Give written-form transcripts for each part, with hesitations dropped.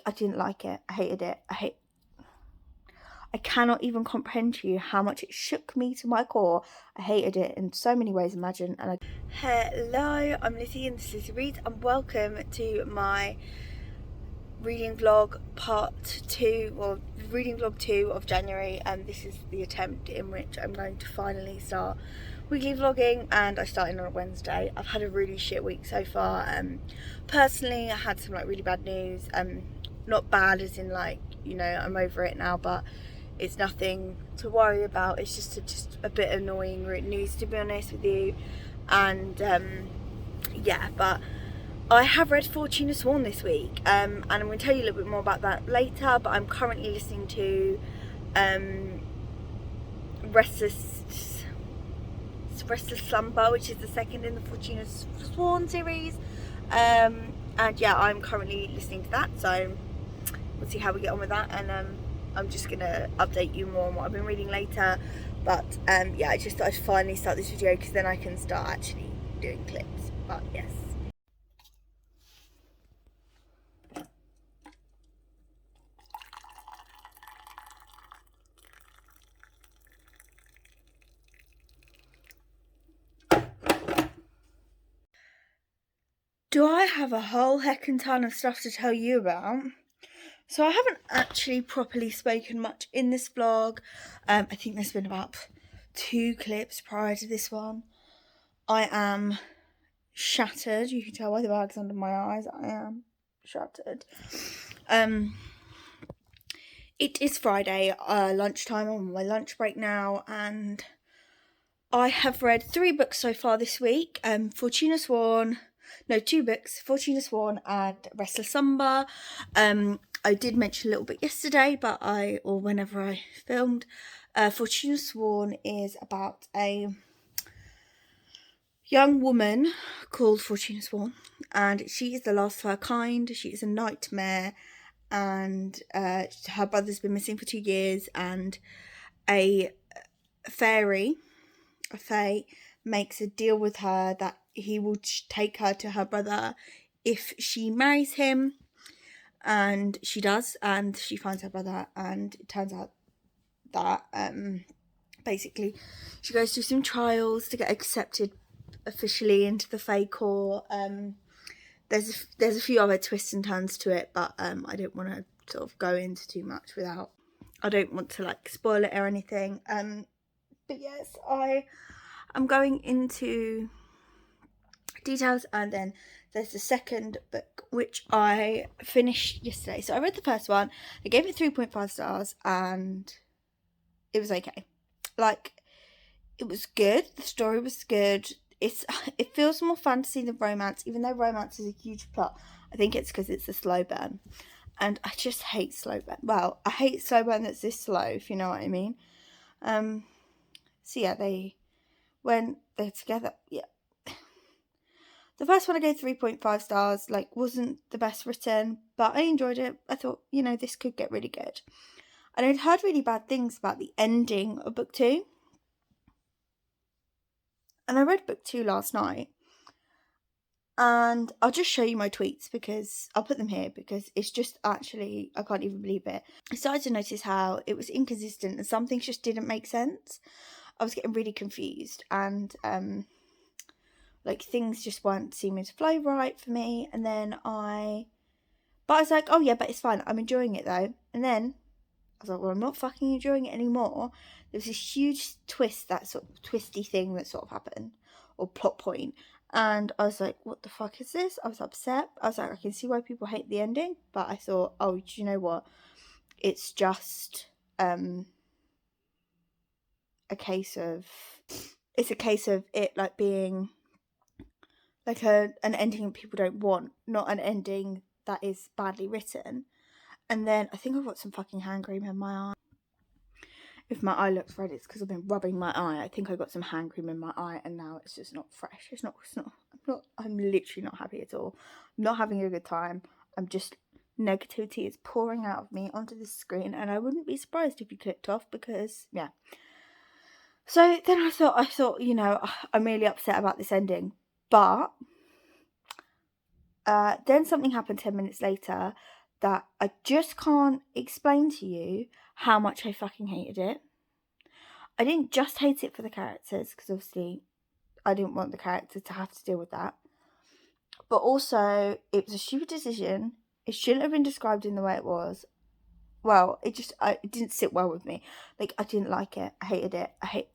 I didn't like it. I hated it. I cannot even comprehend to you how much it shook me to my core. I hated it in so many ways, imagine. Hello, I'm Lizzie and this is Read, and welcome to my reading vlog part 2, or reading vlog 2 of January. And this is the attempt in which I'm going to finally start weekly vlogging, and I started on a Wednesday. I've had a really shit week so far. Personally, I had some really bad news. Not bad as in I'm over it now, but it's nothing to worry about. It's just a bit annoying news, to be honest with you. And yeah, but I have read Fortuna Sworn this week, and I'm going to tell you a little bit more about that later. But I'm currently listening to Restless Slumber, which is the second in the Fortuna Sworn series. And yeah, I'm currently listening to that, so we'll see how we get on with that. And I'm just gonna update you more on what I've been reading later. But yeah, I just thought I'd finally start this video because then I can start actually doing clips. But yes. Do I have a whole heckin' ton of stuff to tell you about? So I haven't actually properly spoken much in this vlog. I think there's been about 2 clips prior to this one. I am shattered. You can tell by the bags under my eyes. I am shattered. It is Friday, lunchtime. I'm on my lunch break now, and I have read 3 books so far this week. Fortuna Sworn. No, 2 books, Fortuna Sworn and Restless Slumber. I did mention a little bit yesterday, or whenever I filmed. Fortuna Sworn is about a young woman called Fortuna Sworn, and she is the last of her kind. She is a nightmare, and her brother's been missing for 2 years, and a fae, makes a deal with her that he will take her to her brother if she marries him. And she does, and she finds her brother, and it turns out that basically she goes through some trials to get accepted officially into the Fae Corps. There's a few other twists and turns to it, but I don't want to sort of go into too much I don't want to spoil it or anything. But yes, I'm going into details, and then there's the second book which I finished yesterday. So I read the first one, I gave it 3.5 stars, and it was okay. It was good, the story was good. It feels more fantasy than romance, even though romance is a huge plot. I think it's because it's a slow burn, and I just hate slow burn. Well, I hate slow burn that's this slow, if you know what I mean. So yeah, when they're together, yeah. The first one I gave 3.5 stars, wasn't the best written, but I enjoyed it. I thought, this could get really good. And I'd heard really bad things about the ending of book 2. And I read book 2 last night. And I'll just show you my tweets, because I'll put them here, because it's just actually, I can't even believe it. I started to notice how it was inconsistent and some things just didn't make sense. I was getting really confused, and things just weren't seeming to flow right for me. And then but I was like, oh yeah, but it's fine, I'm enjoying it though. And then I was like, well, I'm not fucking enjoying it anymore. There was this huge twist, that sort of twisty thing that sort of happened, or plot point, and I was like, what the fuck is this? I was upset. I was like, I can see why people hate the ending, but I thought, oh, do you know what, it's just a case of it being an ending that people don't want, not an ending that is badly written. And then I think I've got some fucking hand cream in my eye. If my eye looks red, it's because I've been rubbing my eye. I think I got some hand cream in my eye, and now it's just not fresh. I'm literally not happy at all. I'm not having a good time. Negativity is pouring out of me onto the screen, and I wouldn't be surprised if you clicked off, because yeah. So then I thought, I'm really upset about this ending. But then something happened 10 minutes later that I just can't explain to you how much I fucking hated it. I didn't just hate it for the characters, because obviously I didn't want the characters to have to deal with that. But also, it was a stupid decision. It shouldn't have been described in the way it was. Well, it didn't sit well with me. Like, I didn't like it. I hated it. I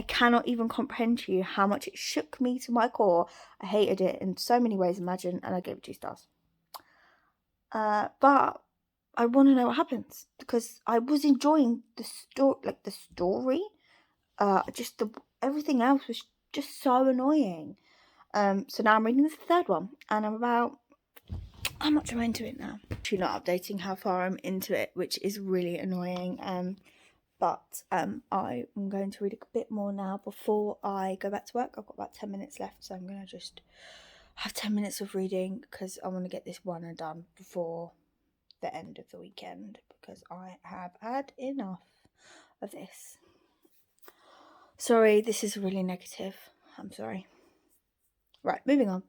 cannot even comprehend to you how much it shook me to my core. I hated it in so many ways, imagine, and I gave it 2 stars. But I want to know what happens, because I was enjoying the story. Everything else was just so annoying. So now I'm reading the 3rd one, and how much am I into it now? Actually not updating how far I'm into it, which is really annoying. But I'm going to read a bit more now before I go back to work. I've got about 10 minutes left, so I'm going to just have 10 minutes of reading, because I want to get this one done before the end of the weekend, because I have had enough of this. Sorry, this is really negative. I'm sorry. Right, moving on.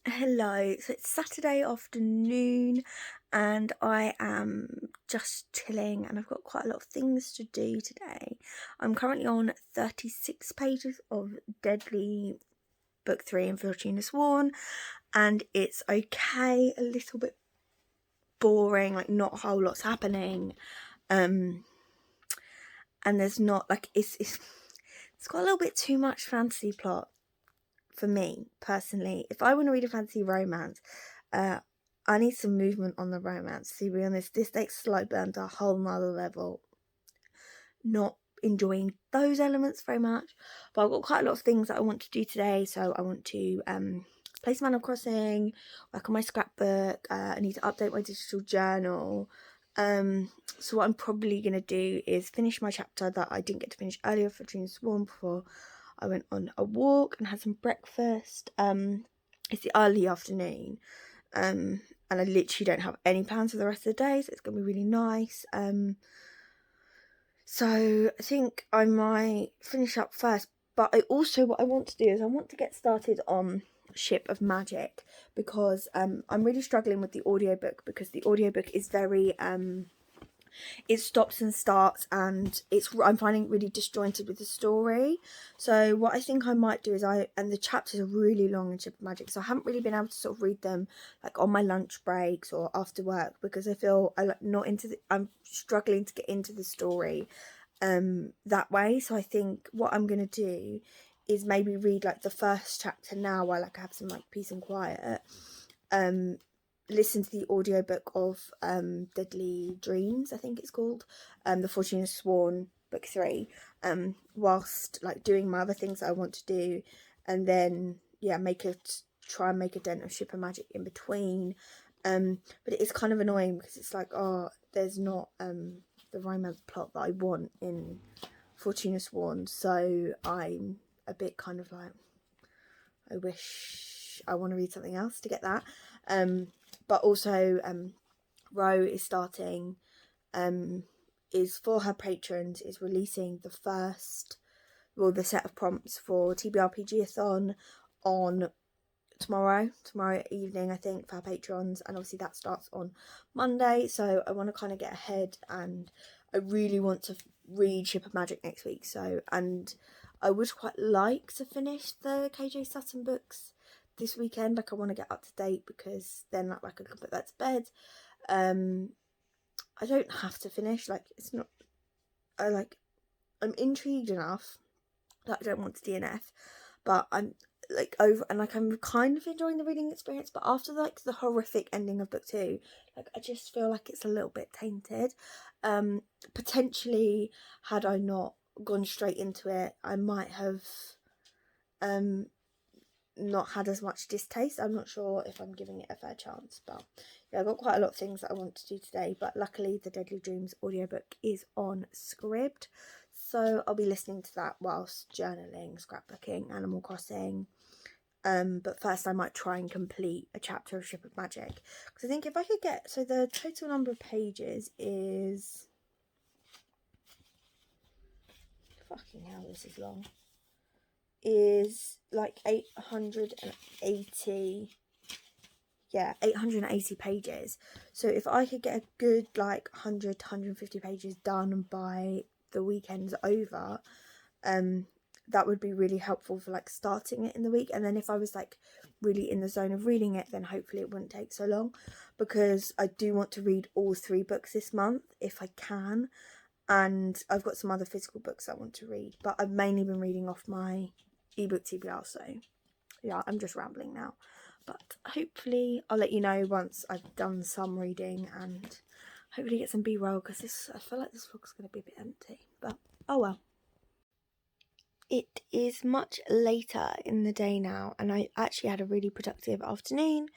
Hello, so it's Saturday afternoon and I am just chilling, and I've got quite a lot of things to do today. I'm currently on 36 pages of Deadly Book 3 in Fortuna Sworn, and it's okay, a little bit boring, like not a whole lot's happening, and there's not like it's got a little bit too much fantasy plot for me personally. If I want to read a fantasy romance, I need some movement on the romance. To be honest, this takes Slow-burn to a whole nother level. Not enjoying those elements very much, but I've got quite a lot of things that I want to do today. So I want to play some Animal Crossing, work on my scrapbook, I need to update my digital journal. So what I'm probably going to do is finish my chapter that I didn't get to finish earlier for Fortuna Sworn before I went on a walk and had some breakfast. It's the early afternoon, and I literally don't have any plans for the rest of the day, so it's going to be really nice. So I think I might finish up first, but what I want to do is I want to get started on Ship of Magic, because I'm really struggling with the audiobook, because the audiobook is very it stops and starts, and I'm finding it really disjointed with the story. So what I think I might do is and the chapters are really long in Ship of Magic, so I haven't really been able to sort of read them like on my lunch breaks or after work, because I feel I'm struggling to get into the story that way. So I think what I'm gonna do is maybe read like the first chapter now while I have some like peace and quiet, listen to the audiobook of Deadly Dreams, I think it's called, the Fortuna Sworn book 3, whilst like doing my other things that I want to do, and then try and make a dent of Ship of Magic in between. But it is kind of annoying, because it's like, there's not the romance plot that I want in Fortuna Sworn, so I'm a bit kind of like, I wish I want to read something else to get that. But also Ro is starting, is for her patrons, is releasing the set of prompts for TBRPG-a-thon on tomorrow evening, I think, for our patrons, and obviously that starts on Monday, so I want to kind of get ahead, and I really want to read Ship of Magic next week. So, and I would quite like to finish the KJ Sutton books this weekend. Like, I want to get up to date, because then like I can put that to bed. I don't have to finish, like, it's not, I'm intrigued enough that I don't want to DNF, but I'm like over, and like I'm kind of enjoying the reading experience, but after like the horrific ending of book 2, like I just feel like it's a little bit tainted. Potentially, had I not gone straight into it, I might have not had as much distaste. I'm not sure if I'm giving it a fair chance, but yeah, I've got quite a lot of things that I want to do today, but luckily the Deadly Dreams audiobook is on Scribd, so I'll be listening to that whilst journaling, scrapbooking, Animal Crossing. But first I might try and complete a chapter of Ship of Magic, because I think if I could get, so the total number of pages is, fucking hell, this is long, is like 880, yeah, 880 pages. So if I could get a good like 100 to 150 pages done by the weekend's over, that would be really helpful for like starting it in the week. And then if I was like really in the zone of reading it, then hopefully it wouldn't take so long, because I do want to read all 3 books this month if I can. And I've got some other physical books I want to read, but I've mainly been reading off my ebook TBR, so yeah, I'm just rambling now. But hopefully I'll let you know once I've done some reading, and hopefully get some B-roll, because I feel like this vlog's going to be a bit empty, but oh well. It is much later in the day now, and I actually had a really productive afternoon.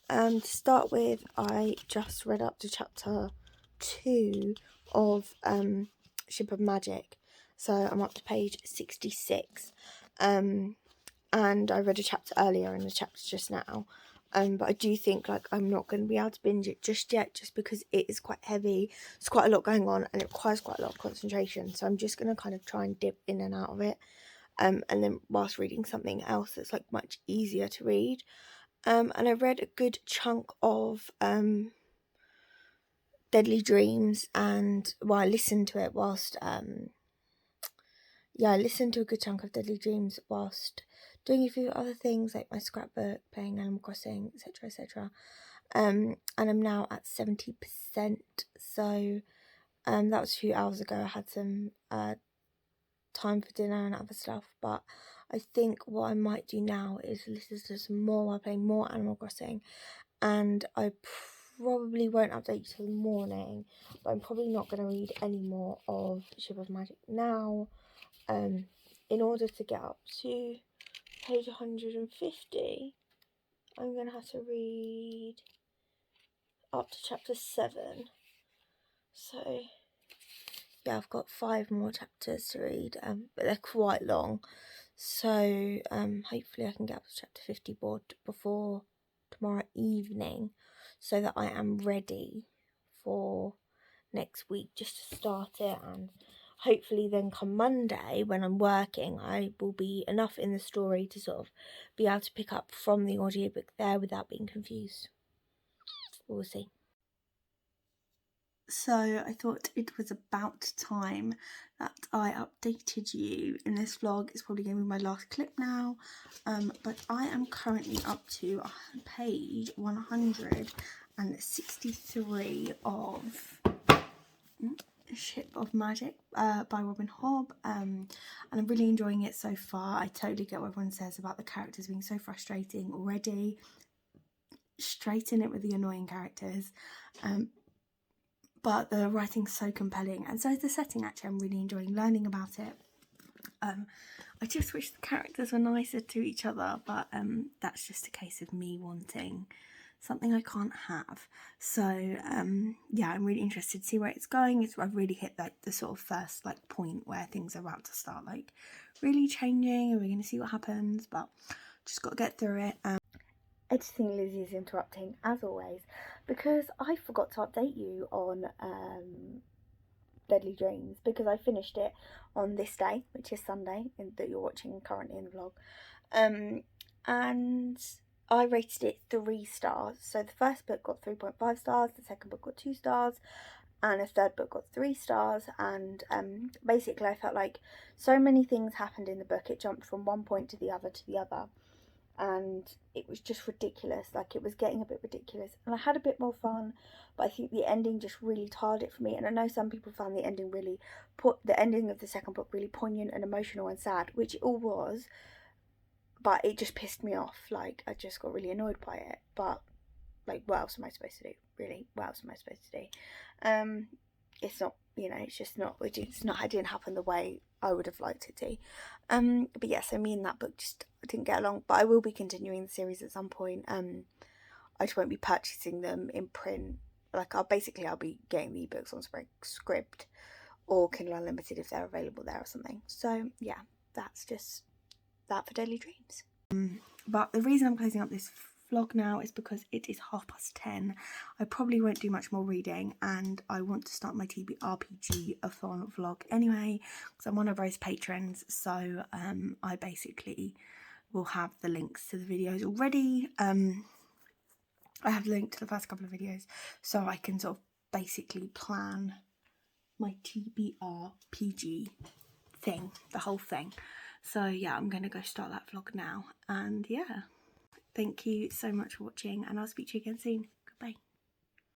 To start with, I just read up to chapter 2 of Ship of Magic, so I'm up to page 66. And I read a chapter earlier in the chapter just now, but I do think like I'm not going to be able to binge it just yet, just because it is quite heavy. There's quite a lot going on and it requires quite a lot of concentration, so I'm just going to kind of try and dip in and out of it, and then whilst reading something else that's like much easier to read. And I read a good chunk of Deadly Dreams, and I listened to it whilst I listened to a good chunk of Deadly Dreams whilst doing a few other things like my scrapbook, playing Animal Crossing, etc, etc. And I'm now at 70%, so that was a few hours ago. I had some time for dinner and other stuff, but I think what I might do now is listen to some more while playing more Animal Crossing, and I probably won't update you till the morning, but I'm probably not going to read any more of Ship of Magic now. In order to get up to page 150, I'm going to have to read up to chapter 7. So, yeah, I've got 5 more chapters to read, but they're quite long. So, hopefully I can get up to chapter 50 before tomorrow evening, so that I am ready for next week just to start it, and hopefully then come Monday when I'm working I will be enough in the story to sort of be able to pick up from the audiobook there without being confused. We'll see. So I thought it was about time that I updated you in this vlog. It's probably going to be my last clip now, but I am currently up to page 163 of Ship of Magic by Robin Hobb, and I'm really enjoying it so far. I totally get what everyone says about the characters being so frustrating already. Straight in it with the annoying characters, but the writing's so compelling, and so is the setting. Actually, I'm really enjoying learning about it. I just wish the characters were nicer to each other, but that's just a case of me wanting something I can't have. So yeah, I'm really interested to see where it's going. I've really hit like the sort of first like point where things are about to start like really changing, and we're going to see what happens, but just got to get through it. Editing Lizzie is interrupting as always, because I forgot to update you on Deadly Dreams, because I finished it on this day, which is Sunday, that you're watching currently in the vlog, and I rated it 3 stars. So the first book got 3.5 stars, the second book got 2 stars, and the third book got 3 stars. And basically I felt like so many things happened in the book, it jumped from one point to the other, and it was just ridiculous. Like, it was getting a bit ridiculous, and I had a bit more fun, but I think the ending just really tarred it for me. And I know some people found the ending of the second book really poignant and emotional and sad, which it all was, but it just pissed me off. Like, I just got really annoyed by it. But like, what else am I supposed to do? Really, what else am I supposed to do? It's not, it's just not, it didn't happen the way I would have liked it to. But yeah, so me and that book just didn't get along, but I will be continuing the series at some point. I just won't be purchasing them in print. Like I'll be getting the ebooks on Script or Kindle Unlimited if they're available there or something. So yeah, that's just that for Deadly Dreams. But the reason I'm closing up this vlog now is because it is 10:30. I probably won't do much more reading, and I want to start my TBRPG-a-thon vlog anyway, because I'm one of Rose's patrons. So I basically will have the links to the videos already. I have linked to the first couple of videos, so I can sort of basically plan my TBRPG thing, the whole thing. So yeah, I'm going to go start that vlog now, and yeah, thank you so much for watching, and I'll speak to you again soon.